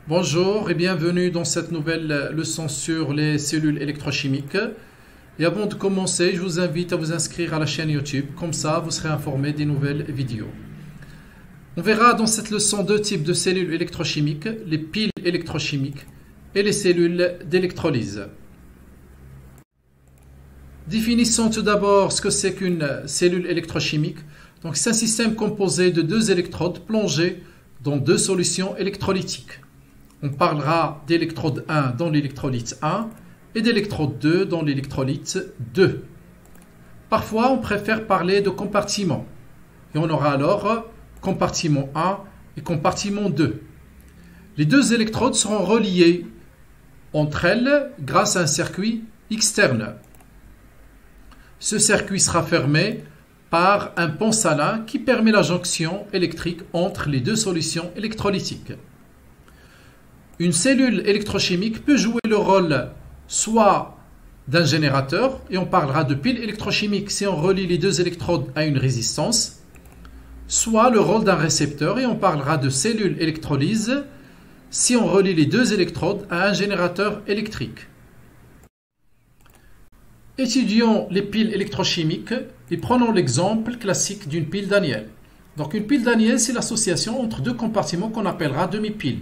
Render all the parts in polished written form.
Bonjour et bienvenue dans cette nouvelle leçon sur les cellules électrochimiques. Et avant de commencer, je vous invite à vous inscrire à la chaîne YouTube. Comme ça, vous serez informé des nouvelles vidéos. On verra dans cette leçon deux types de cellules électrochimiques, les piles électrochimiques et les cellules d'électrolyse. Définissons tout d'abord ce que c'est qu'une cellule électrochimique. Donc, c'est un système composé de deux électrodes plongées dans deux solutions électrolytiques. On parlera d'électrode 1 dans l'électrolyte 1 et d'électrode 2 dans l'électrolyte 2. Parfois, on préfère parler de compartiments. Et on aura alors compartiment 1 et compartiment 2. Les deux électrodes seront reliées entre elles grâce à un circuit externe. Ce circuit sera fermé par un pont salin qui permet la jonction électrique entre les deux solutions électrolytiques. Une cellule électrochimique peut jouer le rôle soit d'un générateur, et on parlera de pile électrochimique si on relie les deux électrodes à une résistance, soit le rôle d'un récepteur, et on parlera de cellule électrolyse si on relie les deux électrodes à un générateur électrique. Étudions les piles électrochimiques et prenons l'exemple classique d'une pile Daniel. Donc une pile Daniel, c'est l'association entre deux compartiments qu'on appellera demi-piles.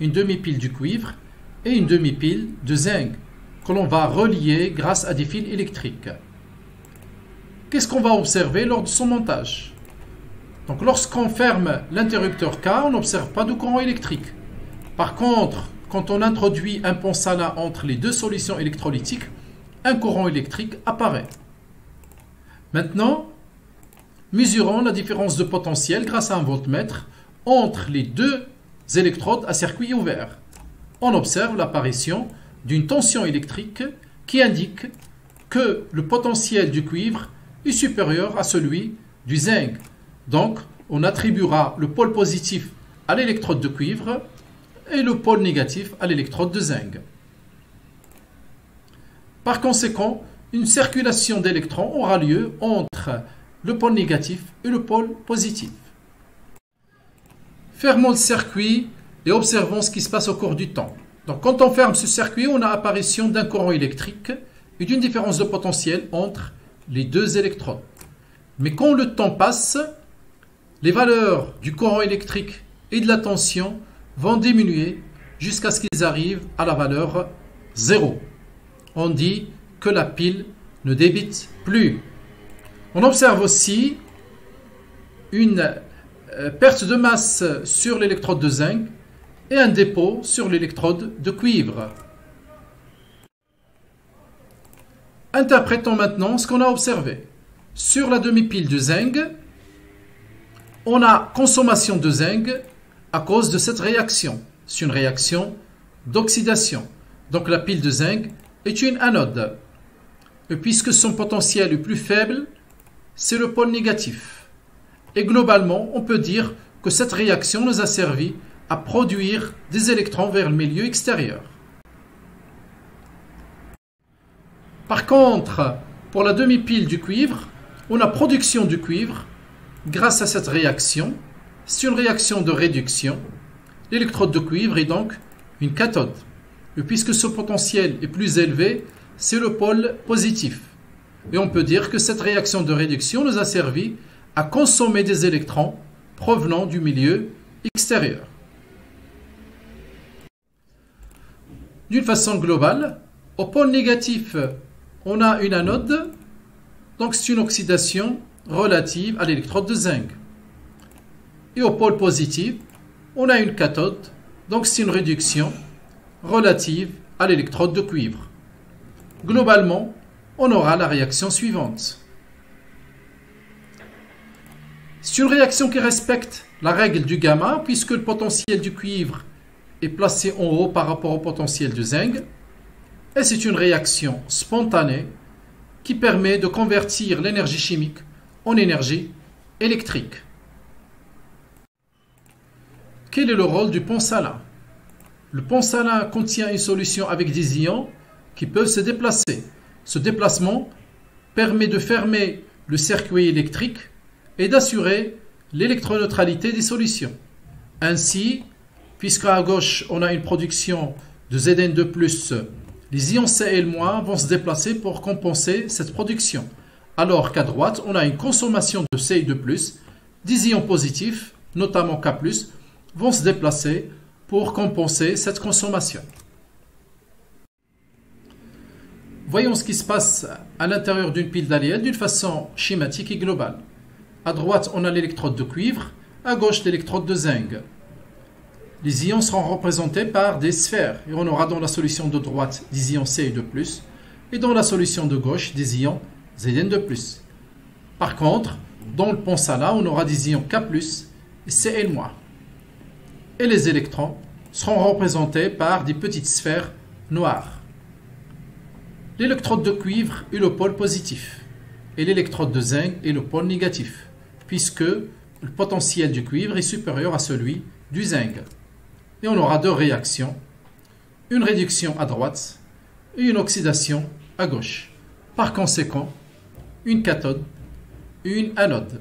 Une demi-pile du cuivre et une demi-pile de zinc que l'on va relier grâce à des fils électriques. Qu'est-ce qu'on va observer lors de son montage? Donc lorsqu'on ferme l'interrupteur K, on n'observe pas de courant électrique. Par contre, quand on introduit un pont salin entre les deux solutions électrolytiques, un courant électrique apparaît. Maintenant, mesurons la différence de potentiel grâce à un voltmètre entre les deux électrodes à circuit ouvert. On observe l'apparition d'une tension électrique qui indique que le potentiel du cuivre est supérieur à celui du zinc. Donc, on attribuera le pôle positif à l'électrode de cuivre et le pôle négatif à l'électrode de zinc. Par conséquent, une circulation d'électrons aura lieu entre le pôle négatif et le pôle positif. Fermons le circuit et observons ce qui se passe au cours du temps. Donc, quand on ferme ce circuit, on a apparition d'un courant électrique et d'une différence de potentiel entre les deux électrodes. Mais quand le temps passe, les valeurs du courant électrique et de la tension vont diminuer jusqu'à ce qu'ils arrivent à la valeur 0. On dit que la pile ne débite plus. On observe aussi une perte de masse sur l'électrode de zinc et un dépôt sur l'électrode de cuivre. Interprétons maintenant ce qu'on a observé. Sur la demi-pile de zinc, on a consommation de zinc à cause de cette réaction. C'est une réaction d'oxydation. Donc la pile de zinc est une anode. Et puisque son potentiel est plus faible, c'est le pôle négatif. Et globalement, on peut dire que cette réaction nous a servi à produire des électrons vers le milieu extérieur. Par contre, pour la demi-pile du cuivre, on a production du cuivre grâce à cette réaction. C'est une réaction de réduction. L'électrode de cuivre est donc une cathode. Et puisque ce potentiel est plus élevé, c'est le pôle positif. Et on peut dire que cette réaction de réduction nous a servi à consommer des électrons provenant du milieu extérieur. D'une façon globale, au pôle négatif, on a une anode, donc c'est une oxydation relative à l'électrode de zinc. Et au pôle positif, on a une cathode, donc c'est une réduction relative à l'électrode de cuivre. Globalement, on aura la réaction suivante. C'est une réaction qui respecte la règle du gamma, puisque le potentiel du cuivre est placé en haut par rapport au potentiel du zinc. Et c'est une réaction spontanée qui permet de convertir l'énergie chimique en énergie électrique. Quel est le rôle du pont salin? Le pont salin contient une solution avec des ions qui peuvent se déplacer. Ce déplacement permet de fermer le circuit électrique et d'assurer l'électroneutralité des solutions. Ainsi, puisqu'à gauche, on a une production de Zn2+, les ions Cl- vont se déplacer pour compenser cette production. Alors qu'à droite, on a une consommation de Ci2+, des ions positifs, notamment K+, vont se déplacer pour compenser cette consommation. Voyons ce qui se passe à l'intérieur d'une pile d'alliènes d'une façon schématique et globale. À droite, on a l'électrode de cuivre, à gauche, l'électrode de zinc. Les ions seront représentés par des sphères et on aura dans la solution de droite des ions Ci2+, et dans la solution de gauche des ions Zn2+. Par contre, dans le pensala, on aura des ions K+, et Cl-. Et les électrons seront représentés par des petites sphères noires. L'électrode de cuivre est le pôle positif et l'électrode de zinc est le pôle négatif, puisque le potentiel du cuivre est supérieur à celui du zinc. Et on aura deux réactions, une réduction à droite et une oxydation à gauche. Par conséquent, une cathode et une anode.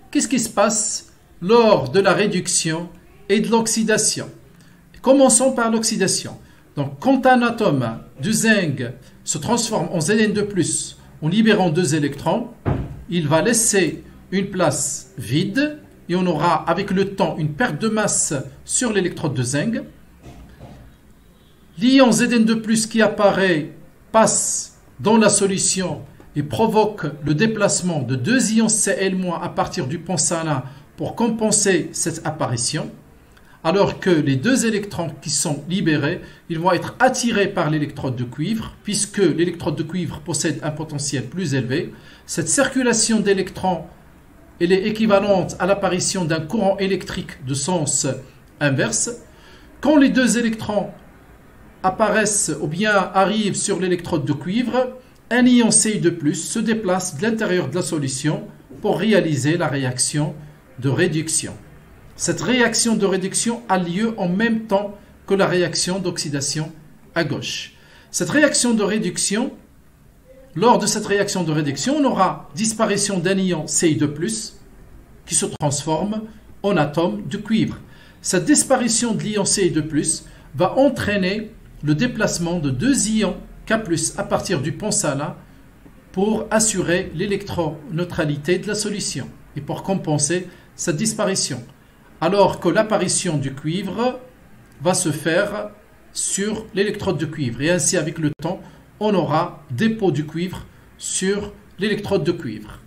Qu'est-ce qui se passe lors de la réduction et de l'oxydation? Commençons par l'oxydation. Donc, quand un atome du zinc se transforme en Zn2+, en libérant deux électrons, il va laisser une place vide et on aura avec le temps une perte de masse sur l'électrode de zinc. L'ion Zn2+, qui apparaît passe dans la solution et provoque le déplacement de deux ions Cl- à partir du pensana pour compenser cette apparition. Alors que les deux électrons qui sont libérés, ils vont être attirés par l'électrode de cuivre, puisque l'électrode de cuivre possède un potentiel plus élevé. Cette circulation d'électrons, elle est équivalente à l'apparition d'un courant électrique de sens inverse. Quand les deux électrons apparaissent ou bien arrivent sur l'électrode de cuivre, un ion Ci2+ se déplace de l'intérieur de la solution pour réaliser la réaction de réduction. Cette réaction de réduction a lieu en même temps que la réaction d'oxydation à gauche. Cette réaction de réduction, lors de cette réaction de réduction, on aura disparition d'un ion Ci2+, qui se transforme en atome de cuivre. Cette disparition de l'ion Ci2+ va entraîner le déplacement de deux ions K+ à partir du pensala pour assurer l'électroneutralité de la solution et pour compenser cette disparition. Alors que l'apparition du cuivre va se faire sur l'électrode de cuivre. Et ainsi, avec le temps, on aura dépôt du cuivre sur l'électrode de cuivre.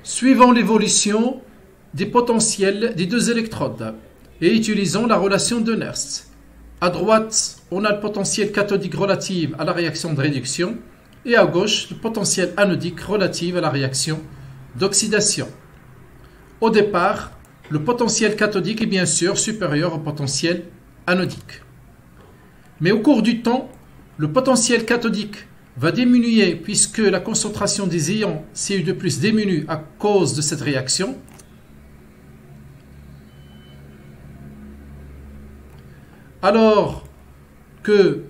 Suivons l'évolution des potentiels des deux électrodes et utilisons la relation de Nernst. À droite, on a le potentiel cathodique relatif à la réaction de réduction et à gauche, le potentiel anodique relatif à la réaction d'oxydation. Au départ, le potentiel cathodique est bien sûr supérieur au potentiel anodique. Mais au cours du temps, le potentiel cathodique va diminuer puisque la concentration des ions Cu2+ diminue à cause de cette réaction. Alors que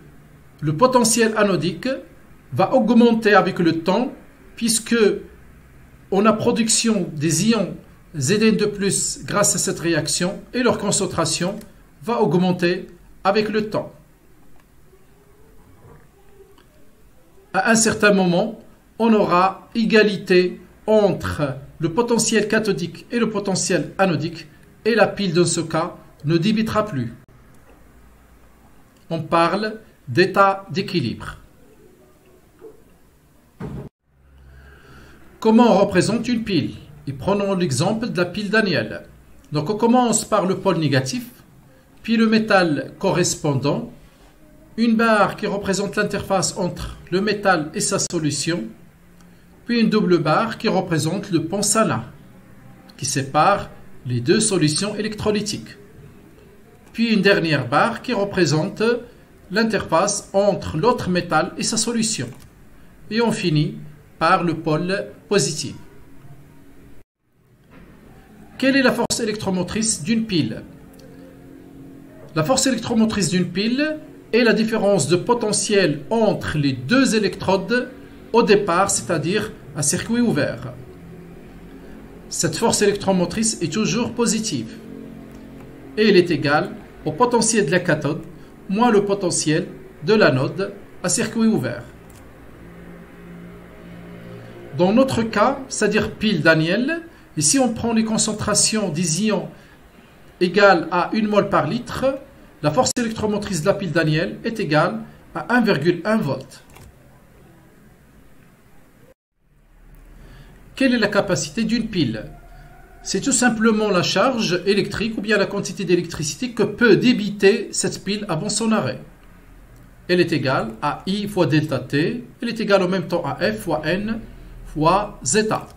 le potentiel anodique va augmenter avec le temps puisque on a production des ions Zn2+ grâce à cette réaction et leur concentration va augmenter avec le temps. À un certain moment, on aura égalité entre le potentiel cathodique et le potentiel anodique et la pile dans ce cas ne débitera plus. On parle d'état d'équilibre. Comment on représente une pile? Et prenons l'exemple de la pile Daniel. Donc on commence par le pôle négatif, puis le métal correspondant, une barre qui représente l'interface entre le métal et sa solution, puis une double barre qui représente le pensala, qui sépare les deux solutions électrolytiques, puis une dernière barre qui représente l'interface entre l'autre métal et sa solution, et on finit par le pôle positif. Quelle est la force électromotrice d'une pile? La force électromotrice d'une pile est la différence de potentiel entre les deux électrodes au départ, c'est-à-dire un circuit ouvert. cette force électromotrice est toujours positive. Et elle est égale au potentiel de la cathode moins le potentiel de l'anode à circuit ouvert. Dans notre cas, c'est-à-dire pile Daniel, ici on prend les concentrations des ions égales à 1 mol par litre, la force électromotrice de la pile Daniel est égale à 1,1 volt. Quelle est la capacité d'une pile? C'est tout simplement la charge électrique ou bien la quantité d'électricité que peut débiter cette pile avant son arrêt. Elle est égale à I fois delta T, elle est égale en même temps à F fois N fois zeta.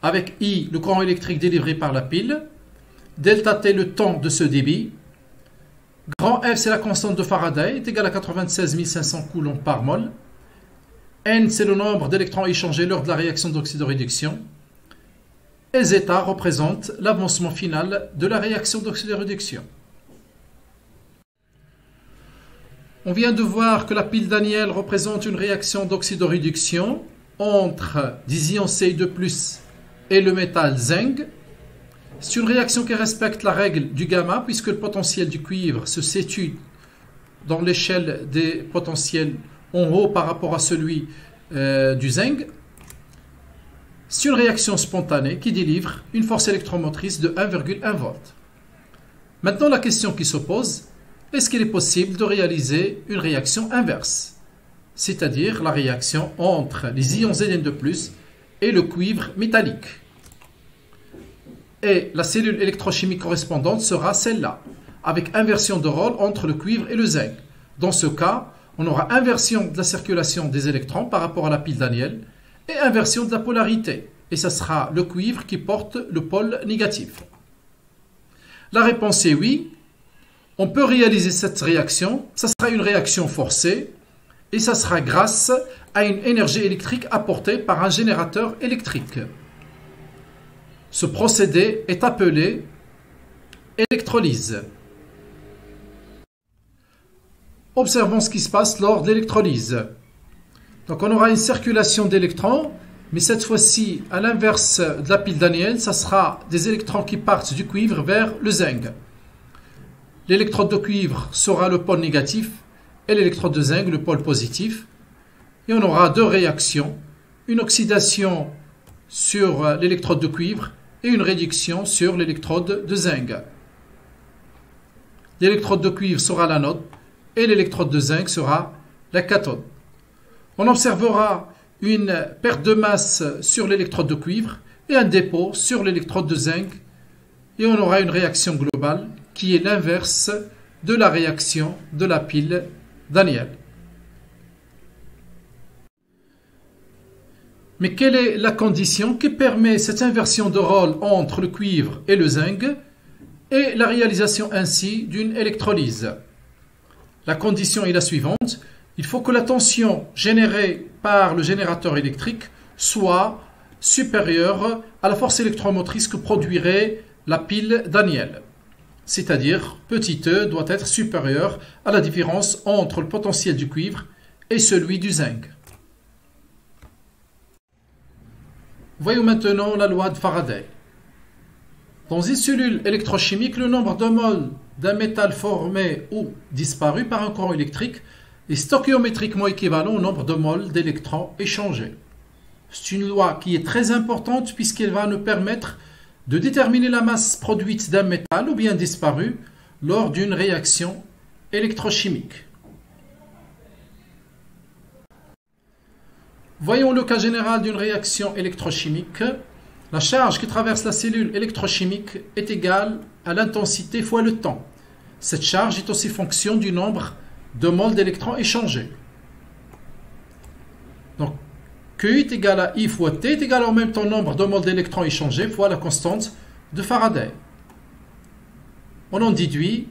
Avec I, le courant électrique délivré par la pile, delta T, le temps de ce débit, grand F, c'est la constante de Faraday, est égal à 96 500 coulombs par mol. N, c'est le nombre d'électrons échangés lors de la réaction d'oxydoréduction. Et zeta représente l'avancement final de la réaction d'oxydoréduction. On vient de voir que la pile Daniel représente une réaction d'oxydoréduction entre des ions Ci2+, et le métal zinc. C'est une réaction qui respecte la règle du gamma, puisque le potentiel du cuivre se situe dans l'échelle des potentiels en haut par rapport à celui du zinc. C'est une réaction spontanée qui délivre une force électromotrice de 1,1 volt. Maintenant, la question qui se pose, est-ce qu'il est possible de réaliser une réaction inverse, c'est-à-dire la réaction entre les ions Zn2+, et le cuivre métallique? Et la cellule électrochimique correspondante sera celle-là, avec inversion de rôle entre le cuivre et le zinc. Dans ce cas, on aura inversion de la circulation des électrons par rapport à la pile Daniel et inversion de la polarité. Et ce sera le cuivre qui porte le pôle négatif. La réponse est oui. On peut réaliser cette réaction. Ça sera une réaction forcée et ça sera grâce à une énergie électrique apportée par un générateur électrique. Ce procédé est appelé électrolyse. Observons ce qui se passe lors de l'électrolyse. Donc on aura une circulation d'électrons, mais cette fois-ci, à l'inverse de la pile Daniel, ça sera des électrons qui partent du cuivre vers le zinc. L'électrode de cuivre sera le pôle négatif et l'électrode de zinc le pôle positif. Et on aura deux réactions, une oxydation sur l'électrode de cuivre et une réduction sur l'électrode de zinc. L'électrode de cuivre sera l'anode et l'électrode de zinc sera la cathode. On observera une perte de masse sur l'électrode de cuivre et un dépôt sur l'électrode de zinc et on aura une réaction globale qui est l'inverse de la réaction de la pile Daniel. Mais quelle est la condition qui permet cette inversion de rôle entre le cuivre et le zinc et la réalisation ainsi d'une électrolyse? La condition est la suivante. Il faut que la tension générée par le générateur électrique soit supérieure à la force électromotrice que produirait la pile Daniel. C'est-à-dire, petit e doit être supérieur à la différence entre le potentiel du cuivre et celui du zinc. Voyons maintenant la loi de Faraday. Dans une cellule électrochimique, le nombre de moles d'un métal formé ou disparu par un courant électrique est stoichiométriquement équivalent au nombre de moles d'électrons échangés. C'est une loi qui est très importante puisqu'elle va nous permettre de déterminer la masse produite d'un métal ou bien disparu lors d'une réaction électrochimique. Voyons le cas général d'une réaction électrochimique. La charge qui traverse la cellule électrochimique est égale à l'intensité fois le temps. Cette charge est aussi fonction du nombre de moles d'électrons échangés. Donc, Q est égal à I fois T est égal en même temps au nombre de moles d'électrons échangés fois la constante de Faraday. On en déduit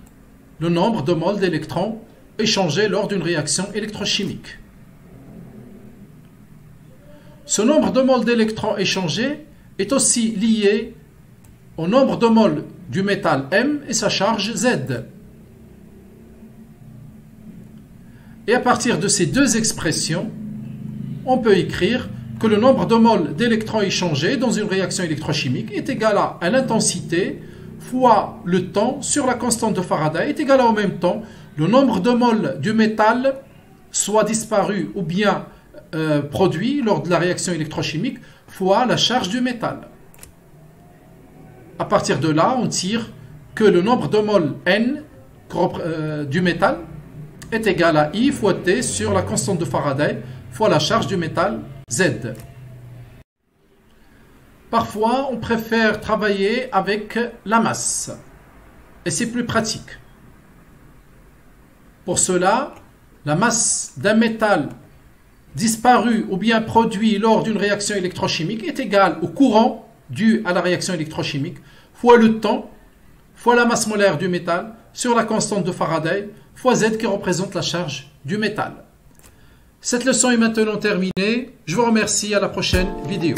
le nombre de moles d'électrons échangés lors d'une réaction électrochimique. Ce nombre de moles d'électrons échangés est aussi lié au nombre de moles du métal M et sa charge Z. Et à partir de ces deux expressions, on peut écrire que le nombre de moles d'électrons échangés dans une réaction électrochimique est égal à l'intensité fois le temps sur la constante de Faraday est égal en même temps le nombre de moles du métal soit disparu ou bien produit lors de la réaction électrochimique fois la charge du métal. À partir de là, on tire que le nombre de moles N du métal est égal à I fois T sur la constante de Faraday fois la charge du métal Z. Parfois, on préfère travailler avec la masse et c'est plus pratique. Pour cela, la masse d'un métal disparu ou bien produit lors d'une réaction électrochimique est égale au courant dû à la réaction électrochimique fois le temps fois la masse molaire du métal sur la constante de Faraday fois Z qui représente la charge du métal. Cette leçon est maintenant terminée. Je vous remercie. À la prochaine vidéo.